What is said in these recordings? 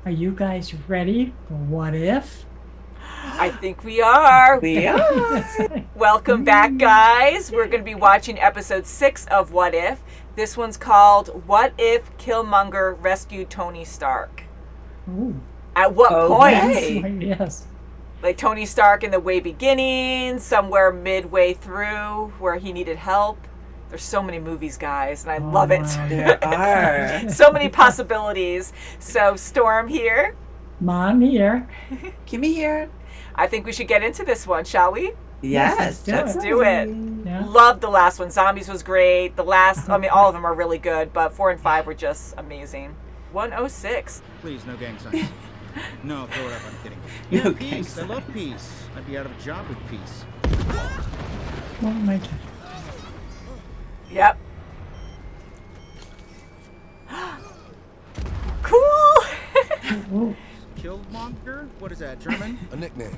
Are you guys ready for what if? I think we are. We are. Welcome back, guys. We're going to be watching episode 6 of What If. This one's called What If Killmonger Rescued Tony Stark? Ooh, At what Okay. point? yes. Like Tony Stark in the way beginning, somewhere midway through where he needed help. There's so many movies, guys, and I love it. wow. There are. So many possibilities. So, Storm here. Mom here. Kimmy here. I think we should get into this one, shall we? Yes, let's do it. Yeah. Loved the last one. Zombies was great. The last, I mean, all of them are really good, but 4 and 5 were just amazing. 106. Please, no gang signs. No, throw it up. I'm kidding. No Yeah, gang peace. I love peace. I'd be out of a job with peace. Oh my God. Yep. Cool. Ooh. Killmonger? What is that, German? A nickname.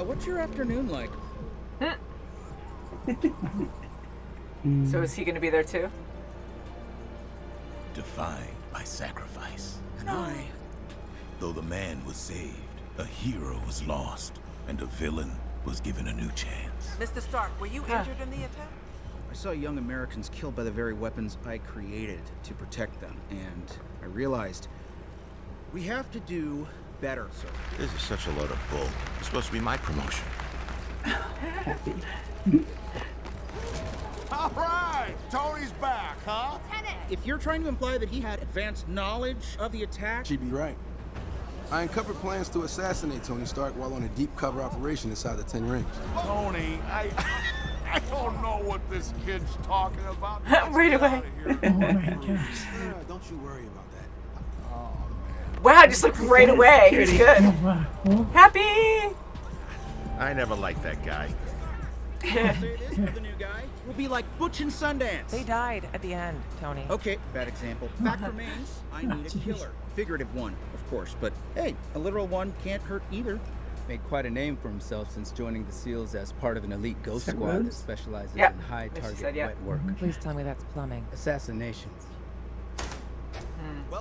What's your afternoon like? So is he going to be there too? Defined by sacrifice. And I, though the man was saved, a hero was lost, and a villain was given a new chance. Mr. Stark, were you injured in the attack? I saw young Americans killed by the very weapons I created to protect them, and I realized we have to do better, sir. This is such a load of bull. It's supposed to be my promotion. All right, Tony's back, huh? If you're trying to imply that he had advanced knowledge of the attack, She'd be right. I uncovered plans to assassinate Tony Stark while on a deep cover operation inside the Ten Rings. Tony, I don't know what this kid's talking about. Right away. Get outta Oh here. my gosh. Don't you worry about that. Wow, just like right away. He's good. Oh, wow. Oh, Happy. I never liked that guy. I'll say this for the new guy, will be like Butch and Sundance. They died at the end, Tony. Okay, bad example. Fact remains, I need a Jeez. killer. Figurative one, of course, but hey, a literal one can't hurt either. Made quite a name for himself since joining the SEALs as part of an elite ghost That squad that was? specializes Yep. in high Yes, she target said, yeah. wet work. Please tell me that's plumbing. Assassinations.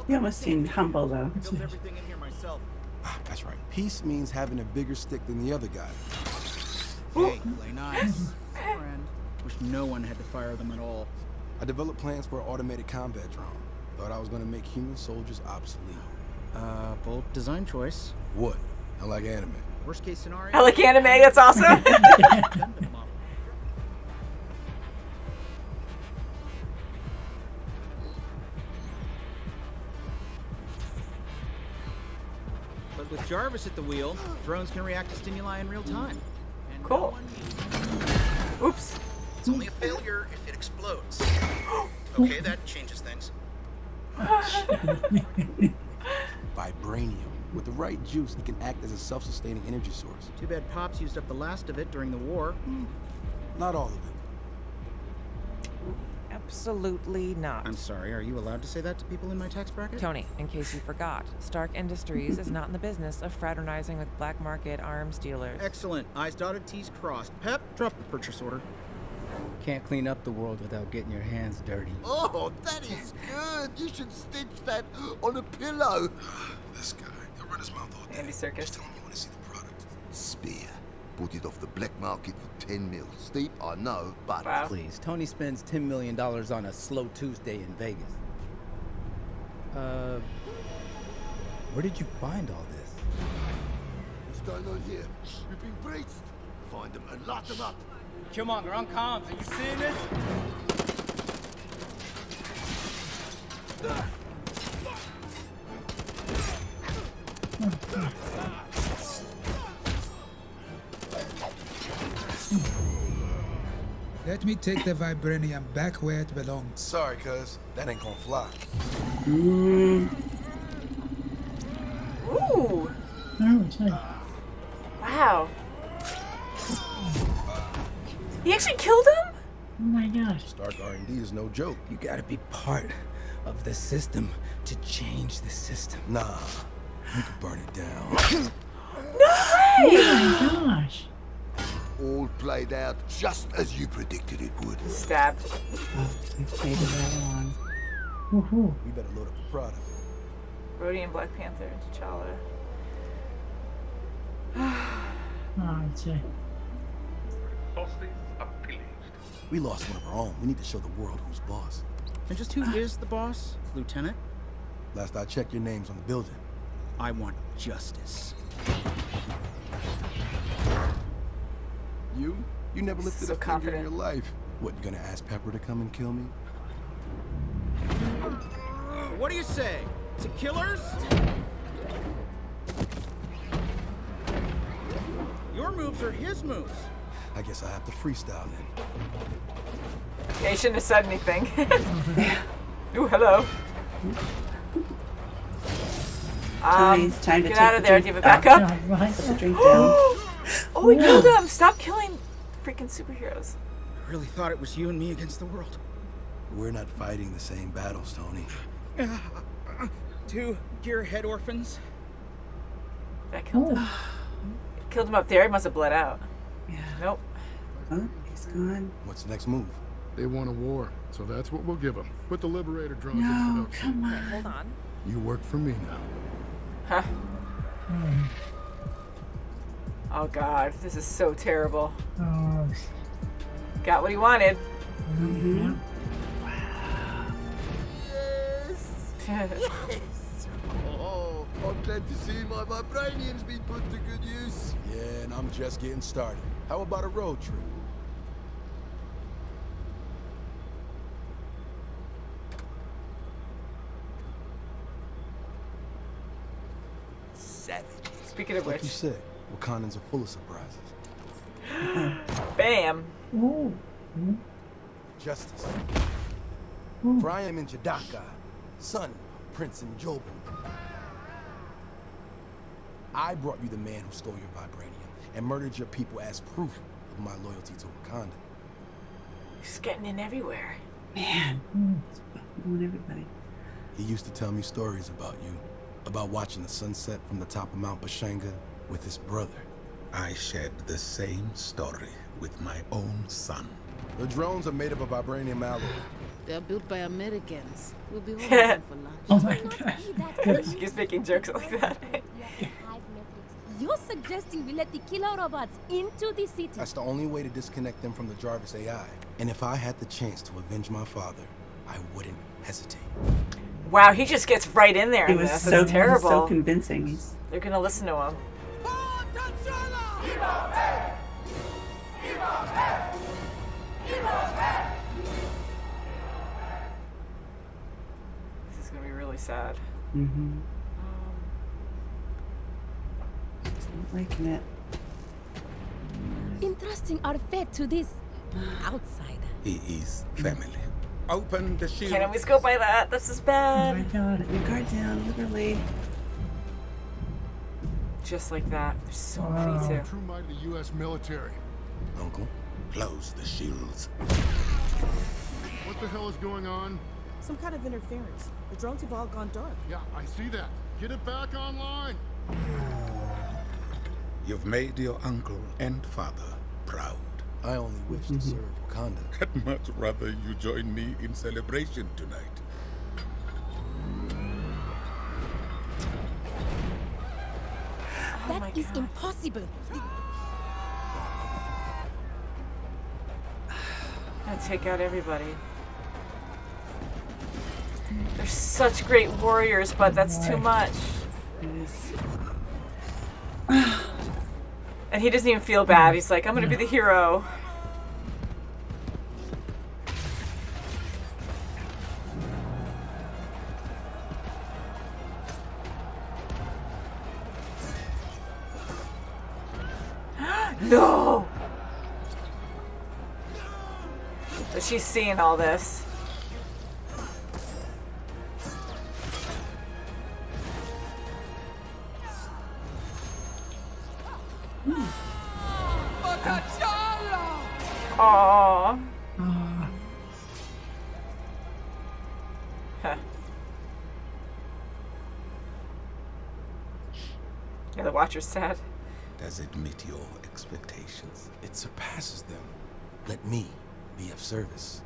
You almost seem humble, though. Built everything in here myself. Ah, that's right. Peace means having a bigger stick than the other guy. Hey, play nice. Friend. Wish no one had to fire them at all. I developed plans for an automated combat drone. Thought I was gonna make human soldiers obsolete. Bold design choice. What? I like anime. Worst case scenario. I like anime. That's awesome. Gundam model. But with Jarvis at the wheel, drones can react to stimuli in real time. And no Cool. one needs- Oops. It's only a failure if it explodes. Okay, that changes things. Vibranium. With the right juice, it can act as a self-sustaining energy source. Too bad Pops used up the last of it during the war. Not all of it. Absolutely not. I'm sorry, are you allowed to say that to people in my tax bracket? Tony, in case you forgot, Stark Industries is not in the business of fraternizing with black market arms dealers. Excellent. I's dotted, T's crossed. Pep, drop the purchase order. Can't clean up the world without getting your hands dirty. Oh, that is good. You should stitch that on a pillow. This guy. He'll run his mouth all day. Andy Serkis. Just tell him you want to see the product. Spear. Bought it off the black market for 10 mil. Steep, I know, but... Wow. Please, Tony spends $10 million on a slow Tuesday in Vegas. Where did you find all this? What's going on here? We've been breached. Find them and lock them up. Killmonger, on comms. Are you seeing this? Let me take the vibranium back where it belongs. Sorry, cuz. That ain't gonna fly. Ooh. oh, it's like, Wow. He actually killed him? oh my gosh. Stark R&D is no joke. You gotta be part of the system to change the system. Nah. You could burn it down. No way! Oh my gosh. All played out just as you predicted it would. Stabbed. Maybe that one. Woohoo. We better load up the product. Rhodey and Black Panther and T'Challa. Oh, gee. We lost one of our own. We need to show the world who's boss. And just who is the boss, Lieutenant? Last I checked, your name's on the building. I want justice. You never lifted So a finger confident. in your life. What, you gonna ask Pepper to come and kill me? What do you say? To killers? Your moves are his moves. I guess I have to freestyle then. Yeah, you shouldn't have said anything. Ooh, hello. Tony's trying to Get take out of the there. drink Give it back up. God, right. Put the drink down. Oh, we killed him. Stop killing freaking superheroes. I really thought it was you and me against the world. We're not fighting the same battles, Tony. 2 gearhead orphans. That killed him. Killed him up there. He must have bled out. Yeah. Nope. Oh, he's gone. What's the next move? They want a war, so that's what we'll give them. Put the Liberator drones No, in production. come on. Hold on. You work for me now. Huh. Oh god, this is so terrible. Oh, Got what he wanted. Mm-hmm. Oh, I'm glad to see my vibranium's been put to good use. Yeah, and I'm just getting started. How about a road trip? Speaking of Like you which, said, Wakandans are full of surprises. bam. ooh. Justice. For I am in Jadaka, son of Prince Njobu. I brought you the man who stole your vibranium and murdered your people as proof of my loyalty to Wakanda. He's getting in everywhere. Man. I want everybody. He used to tell me stories about you, about watching the sunset from the top of Mount Bashanga with his brother. I shared the same story with my own son. The drones are made up of vibranium alloy. They're built by Americans. We'll be home again for lunch. Oh my gosh. She keeps making jokes like that. You're suggesting we let the killer robots into the city? That's the only way to disconnect them from the Jarvis AI. And if I had the chance to avenge my father, I wouldn't hesitate. Wow, he just gets right in there. It In was this. so, It's terrible. so convincing. He's They're gonna listen to him. This is gonna be really sad. not liking it. Entrusting our fate to this outsider. He is family. Open the shield. Can't always go by that. This is Oh bad. my god, your guard down, literally. Just like that. There's so Wow. many too. True might of the U.S. military. Uncle? Close the shields. What the hell is going on? Some kind of interference. The drones have all gone dark. Yeah, I see that. Get it back online. You've made your uncle and father proud. I only wish to serve Wakanda. I'd much rather you join me in celebration tonight. That is impossible. Gonna take out everybody. They're such great warriors, but that's too much. It is. And he doesn't even feel bad. He's like, I'm gonna be the hero. No! So she's seeing all this. Aww. Huh. Yeah, the Watcher's sad. Does it meet your expectations? It surpasses them. Let me be of service.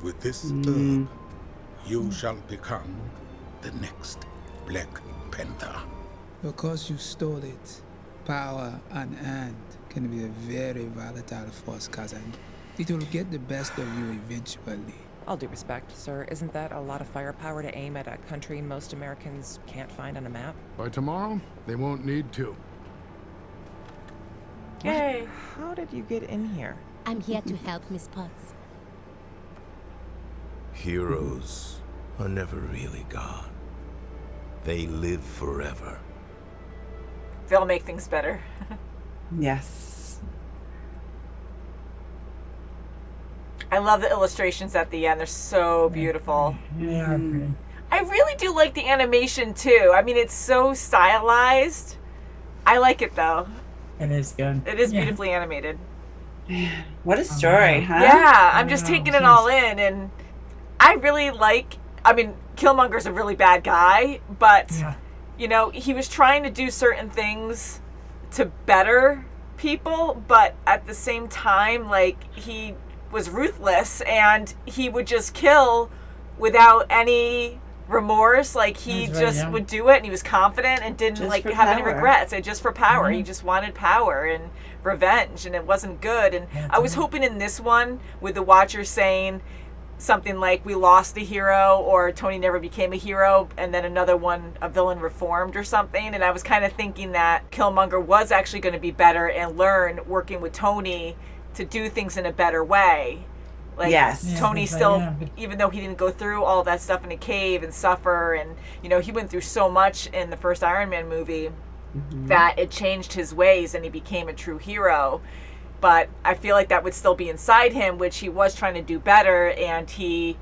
With this herb, You shall become the next Black Panther. Because you stole it, power unearned can be a very volatile force, cousin. It will get the best of you eventually. All due respect, sir, isn't that a lot of firepower to aim at a country most Americans can't find on a map? By tomorrow, they won't need to. Yay. How did you get in here? I'm here to help, Miss Potts. Heroes are never really gone. They live forever. They'll make things better. Yes. I love the illustrations at the end. They're so beautiful. They are pretty. I really do like the animation too. I mean, it's so stylized. I like it though. It is good. It is beautifully animated. What a story, huh? Yeah, I'm just taking it all in, and I really like. I mean, Killmonger's a really bad guy, but you know, he was trying to do certain things to better people, but at the same time, like, he was ruthless and he would just kill without any remorse. Like, he just would do it, and he was confident and didn't Just like for have any power. regrets. And just for power. He just wanted power and revenge, and it wasn't good. And I was hoping in this one, with the Watchers saying something like, we lost a hero, or Tony never became a hero, and then another one, a villain reformed or something. And I was kind of thinking that Killmonger was actually going to be better and learn, working with Tony, to do things in a better way. Like, Yes. Tony Yeah, still, but even though he didn't go through all that stuff in a cave and suffer, and, you know, he went through so much in the first Iron Man movie that it changed his ways and he became a true hero. But I feel like that would still be inside him, which he was trying to do better, and he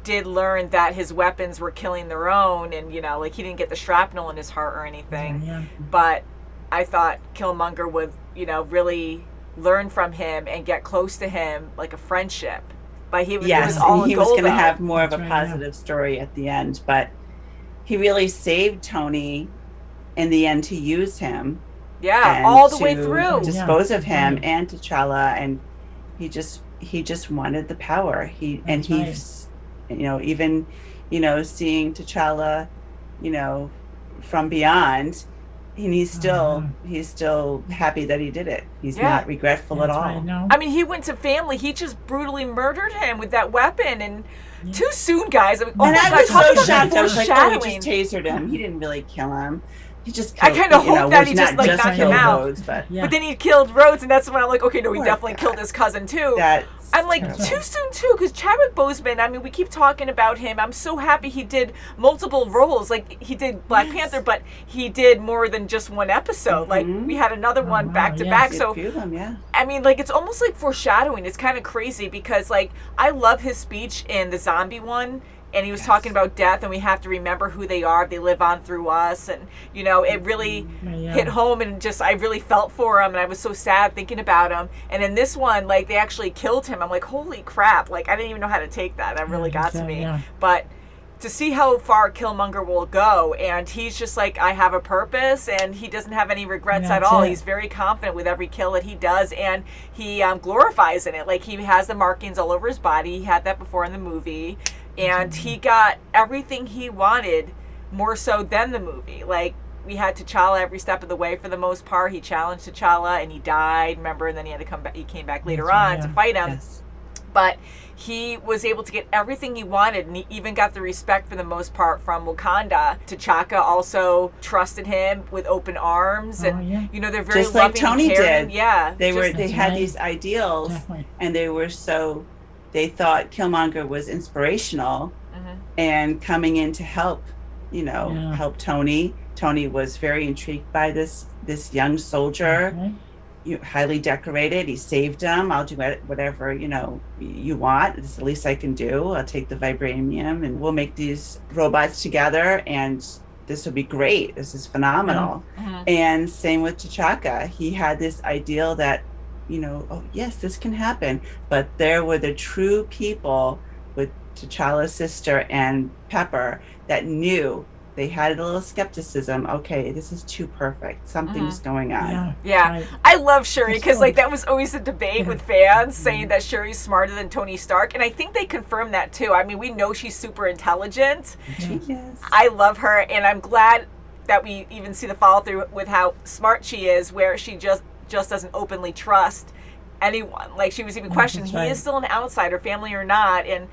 did learn that his weapons were killing their own, and, you know, like, he didn't get the shrapnel in his heart or anything. Yeah. But I thought Killmonger would, you know, really learn from him and get close to him, like a friendship. But he was, it Yes, was all and he in was gold, going to though. have more of a That's right, yeah. positive story at the end, but he really saved Tony in the end to use him. Yeah, and all the way to through. dispose of him Right. and T'Challa, and he just wanted the power. That's He's you know, even, you know, seeing T'Challa, you know, from beyond, and he's still happy that he did it. He's not regretful at all. I mean, he went to family. He just brutally murdered him with that weapon, and too soon, guys. I mean, oh And my I God, was talk so about shocked. I was like, oh, he foreshadowing. just tasered him. He didn't really kill him. He just I killed, kind of you know, hope that was he just not like knocked him killed out. Rhodes, but But then he killed Rhodes, and that's when I'm like, okay, no, he Poor definitely guy. killed his cousin too. That's I'm like, terrible. too soon too, because Chadwick Boseman, I mean, we keep talking about him. I'm so happy he did multiple roles. Like, he did Black Panther, but he did more than just one episode. Like, we had another one back to back. So, Few of them, yeah. I mean, like, it's almost like foreshadowing. It's kind of crazy because, like, I love his speech in the zombie one. And he was talking about death, and we have to remember who they are. They live on through us. And, you know, it really hit home, and just, I really felt for him, and I was so sad thinking about him. And in this one, like, they actually killed him. I'm like, holy crap. Like, I didn't even know how to take that. That really got to me. But to see how far Killmonger will go, and he's just like, I have a purpose, and he doesn't have any regrets at all. He's very confident with every kill that he does, and he glorifies in it. Like, he has the markings all over his body. He had that before in the movie. And he got everything he wanted, more so than the movie. Like, we had T'Challa every step of the way for the most part. He challenged T'Challa, and he died, remember? And then he had to come back. He came back later on to fight him. But he was able to get everything he wanted, and he even got the respect for the most part from Wakanda. T'Chaka also trusted him with open arms, and you know, they're very just like loving Tony and caring. did. Yeah, They had these ideals, and they thought Killmonger was inspirational and coming in to help, you know, help Tony. Tony was very intrigued by this young soldier, highly decorated. He saved him. I'll do whatever, you know, you want. It's the least I can do. I'll take the vibranium, and we'll make these robots together, and this will be great. This is phenomenal. And same with T'Chaka. He had this ideal that, you know, oh yes, this can happen. But there were the true people with T'Challa's sister and Pepper that knew they had a little skepticism. Okay, this is too perfect. Something's going on. Yeah. Right. I love Shuri because like that was always a debate with fans saying that Shuri's smarter than Tony Stark, and I think they confirmed that too. I mean, we know she's super intelligent. Yes. I love her, and I'm glad that we even see the follow through with how smart she is, where she just doesn't openly trust anyone. Like she was even questioning, he is still an outsider, family or not, and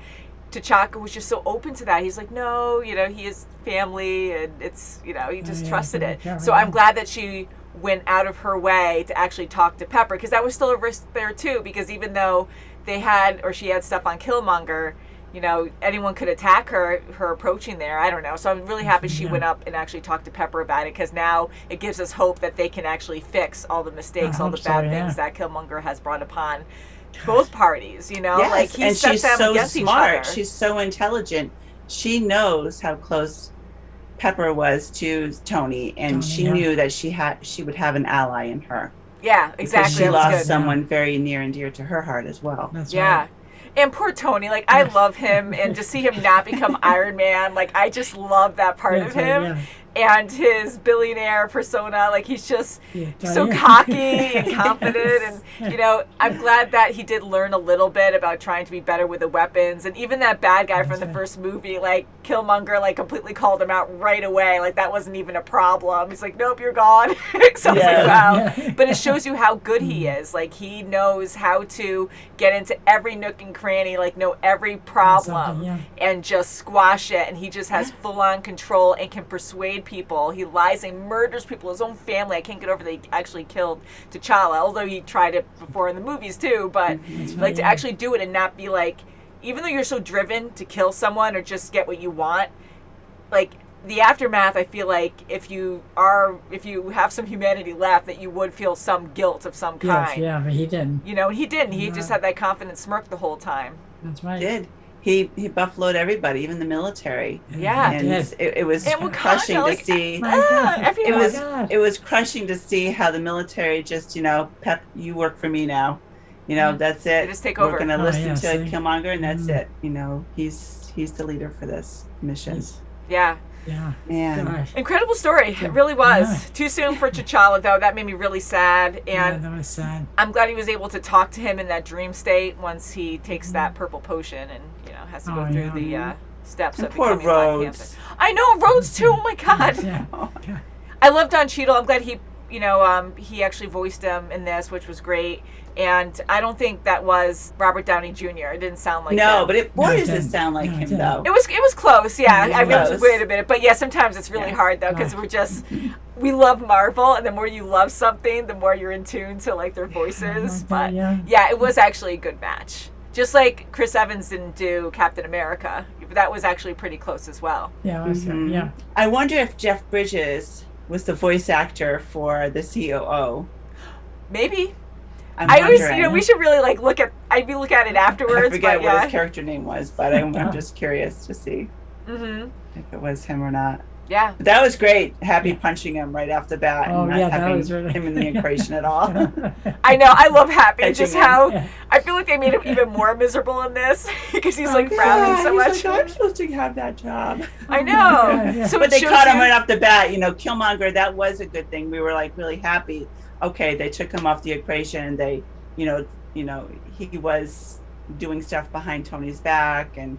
T'Chaka was just so open to that. He's like, no, you know, he is family, and it's, you know, he just trusted it. So I'm glad that she went out of her way to actually talk to Pepper, because that was still a risk there too, because even though they had, or she had stuff on Killmonger, you know, anyone could attack her approaching there. I don't know. So I'm really happy she went up and actually talked to Pepper about it, because now it gives us hope that they can actually fix all the mistakes, all the bad things that Killmonger has brought upon both parties, you know? Yes, like he and set she's them so against smart. each other. She's so intelligent. She knows how close Pepper was to Tony, and she knew that she would have an ally in her. Yeah, exactly. Because she lost someone very near and dear to her heart as well. That's yeah. right. And poor Tony, like I love him, and to see him not become Iron Man, like I just love that part of him. And his billionaire persona, like he's just so cocky and confident, and you know, I'm glad that he did learn a little bit about trying to be better with the weapons. And even that bad guy from the first movie, like Killmonger, like completely called him out right away, like that wasn't even a problem. He's like, nope, you're gone. So I was like, wow. But it shows you how good he is. Like he knows how to get into every nook and cranny, like know every problem and just squash it. And he just has full on control and can persuade people. He lies and murders people, his own family. I can't get over that he actually killed T'Challa, although he tried it before in the movies too. But like to actually do it and not be like, even though you're so driven to kill someone or just get what you want, like the aftermath, I feel like if you have some humanity left, that you would feel some guilt of some kind. Yeah, but he didn't. You know, and he didn't. He just had that confident smirk the whole time. That's right. He did. He buffaloed everybody, even the military. Yeah, and it was crushing to see. It was crushing to see how the military just, you know, Pep, you work for me now. You know, that's it. They just take over. We're going to listen to Killmonger, and that's it. You know, he's the leader for this mission. Yeah. Yeah. Man. Incredible story. It really was. Too soon for T'Challa, though. That made me really sad. And that was sad. I'm glad he was able to talk to him in that dream state once he takes that purple potion and, you know, has to go through the steps of becoming Black Panther. I know, Rhodes too. Oh my God. I love Don Cheadle. I'm glad he, you know, he actually voiced him in this, which was great. And I don't think that was Robert Downey Jr. It didn't sound like him. But it does it sound like him though. It was close, yeah. I mean, wait a minute, but yeah, sometimes it's really hard though, because we love Marvel, and the more you love something, the more you're in tune to like their voices. But yeah, it was actually a good match. Just like Chris Evans didn't do Captain America, that was actually pretty close as well. Yeah, it was, yeah. I wonder if Jeff Bridges was the voice actor for the COO. Maybe. I always, you know, we should really like look at it afterwards. I forget what his character name was, but I'm just curious to see if it was him or not. Yeah. But that was great. Happy punching him right off the bat and not having was really... him in the equation at all. I know. I love Happy. Just how I feel like they made him even more miserable in this because he's like frowning so much. Like, I'm supposed to have that job. I know. So but they caught him right off the bat. You know, Killmonger, that was a good thing. We were like really happy. Okay, they took him off the equation. They, you know, he was doing stuff behind Tony's back, and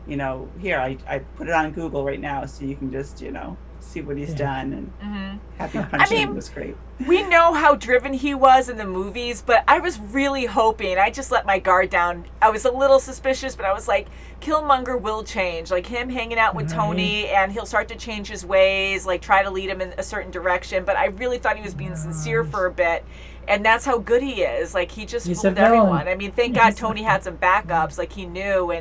you know, here I put it on Google right now, so you can just, you know, see what he's done. And Happy Punching was great. We know how driven he was in the movies, but I was really hoping. I just let my guard down. I was a little suspicious, but I was like, Killmonger will change. Like him hanging out with Tony, and he'll start to change his ways, like try to lead him in a certain direction. But I really thought he was being sincere for a bit. And that's how good he is. Like he just fooled everyone. I mean, thank God Tony had some backups. Like he knew,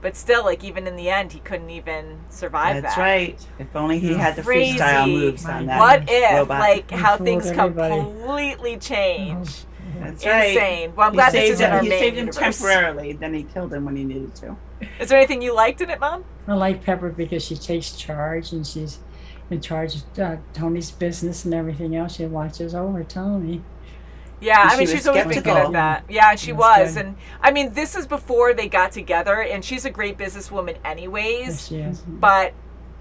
but still, like even in the end, he couldn't even survive that. That's right. If only he had the freestyle moves on that. What if, robot. like, how things completely change? That's right. Insane. Well, I'm glad this is in our main He saved him universe. temporarily, then he killed him when he needed to. Is there anything you liked in it, Mom? I like Pepper because she takes charge, and she's in charge of Tony's business and everything else. She watches over Tony. Yeah, I mean, she's always been good at that. Yeah, she was. And I mean, this is before they got together, and she's a great businesswoman anyways. Yes, she is. But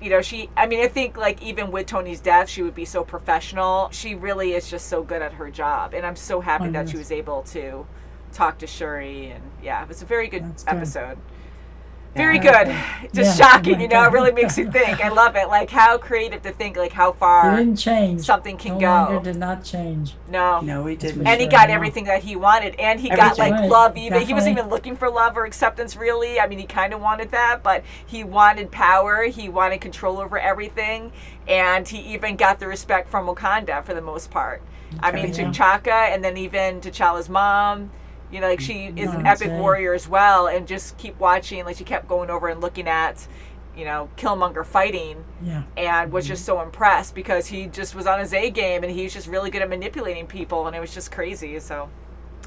I think like even with Tony's death, she would be so professional. She really is just so good at her job. And I'm so happy that she was able to talk to Shuri. And yeah, it was a very good episode. Very good. Just shocking, it really makes you think. I love it. Like how creative to think like how far didn't change. Something can Killmonger go. Did not change. No, he didn't. And he got everything that he wanted, and he got like love. Even he wasn't even looking for love or acceptance, really. I mean, he kind of wanted that, but he wanted power. He wanted control over everything, and he even got the respect from Wakanda for the most part. I mean, T'Chaka, and then even T'Challa's mom. Like she is an epic warrior as well, and just keep watching. Like she kept going over and looking at, Killmonger fighting, and was just so impressed because he just was on his A game, and he's just really good at manipulating people, and it was just crazy. So,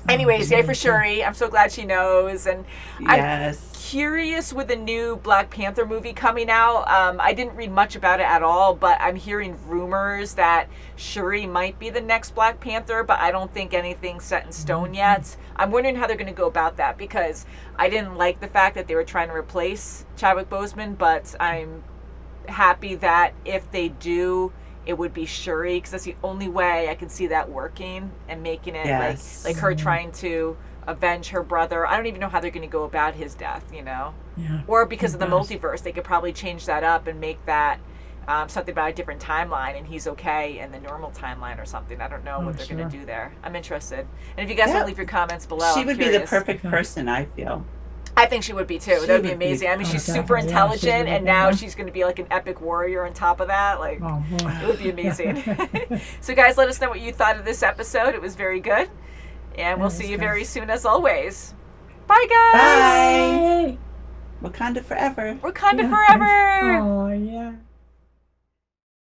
anyways, yay for Shuri. I'm so glad she knows, and I'm curious with the new Black Panther movie coming out. I didn't read much about it at all, but I'm hearing rumors that Shuri might be the next Black Panther, but I don't think anything's set in stone yet. I'm wondering how they're going to go about that because I didn't like the fact that they were trying to replace Chadwick Boseman, but I'm happy that if they do, it would be Shuri because that's the only way I can see that working and making it like her trying to avenge her brother. I don't even know how they're going to go about his death, or because of the multiverse, they could probably change that up and make that something about a different timeline, and he's okay in the normal timeline or something. I don't know what they're going to do there. I'm interested. And if you guys want to leave your comments below, she would be the perfect person, I feel. I think she would be too. That would be amazing. I mean, she's super intelligent, and now she's going to be like an epic warrior on top of that. Like, it would be amazing. So, guys, let us know what you thought of this episode. It was very good. And we'll see you very soon, as always. Bye, guys. Bye. Wakanda forever. Wakanda forever. Oh, yeah.